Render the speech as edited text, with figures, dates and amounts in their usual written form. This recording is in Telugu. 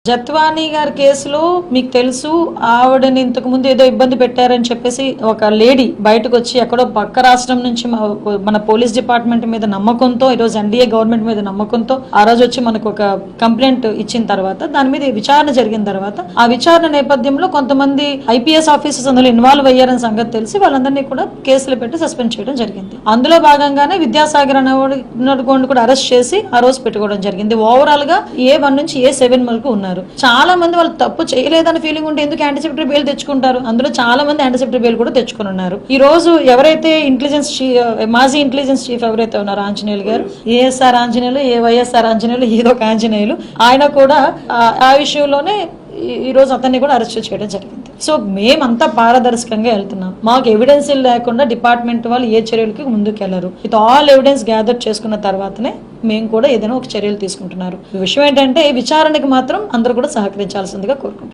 జత్వానీ గారి కేసులో మీకు తెలుసు, ఆవిడని ఇంతకు ముందు ఏదో ఇబ్బంది పెట్టారని చెప్పేసి ఒక లేడీ బయటకు వచ్చి ఎక్కడో పక్క రాష్ట్రం నుంచి మన పోలీస్ డిపార్ట్మెంట్ మీద నమ్మకంతో, ఈ రోజు ఎన్డీఏ గవర్నమెంట్ మీద నమ్మకంతో ఆ రోజు వచ్చి మనకు ఒక కంప్లైంట్ ఇచ్చిన తర్వాత దాని మీద విచారణ జరిగిన తర్వాత ఆ విచారణ నేపథ్యంలో కొంతమంది ఐపీఎస్ ఆఫీసర్స్ అందులో ఇన్వాల్వ్ అయ్యారని సంగతి తెలిసి వాళ్ళందరినీ కూడా కేసులు పెట్టి సస్పెండ్ చేయడం జరిగింది. అందులో భాగంగానే విద్యాసాగర్ అనేవాడు కూడా అరెస్ట్ చేసి ఆ రోజు పెట్టుకోవడం జరిగింది. ఓవరాల్ గా A1 నుంచి A7 వరకు ఉన్నారు. చాలా మంది వాళ్ళు తప్పు చేయలేదని ఫీలింగ్ ఉంటే ఎందుకు యాంటిసిపేటరీ బెయిల్ తెచ్చుకుంటారు? అందులో చాలా మంది యాంటిసిపేటరీ బెయిల్ కూడా తెచ్చుకుని ఉన్నారు. ఈ రోజు ఎవరైతే మాజీ ఇంటెలిజెన్స్ చీఫ్ ఎవరైతే ఉన్నారో ఆంజనేయులు గారు, ఏఎస్ఆర్ ఆంజనేయులు, వైఎస్ఆర్ ఆంజనేయులు, ఏదో ఒక ఆంజనేయులు, ఆయన కూడా ఆ విషయంలోనే ఈ రోజు అతన్ని కూడా అరెస్ట్ చేయడం జరిగింది. సో మేమంతా పారదర్శకంగా వెళ్తున్నాం. మాకు ఎవిడెన్స్ లేకుండా డిపార్ట్మెంట్ వాళ్ళు ఏ చర్యలకి ముందుకు వెళ్లరు. విత్ ఆల్ ఎవిడెన్స్ గ్యాదర్ చేసుకున్న తర్వాతనే మేము కూడా ఏదైనా ఒక చర్యలు తీసుకుంటున్నారు. ఈ విషయం ఏంటంటే విచారణకి మాత్రం అందరూ కూడా సహకరించాల్సిందిగా కోరుకుంటున్నాం.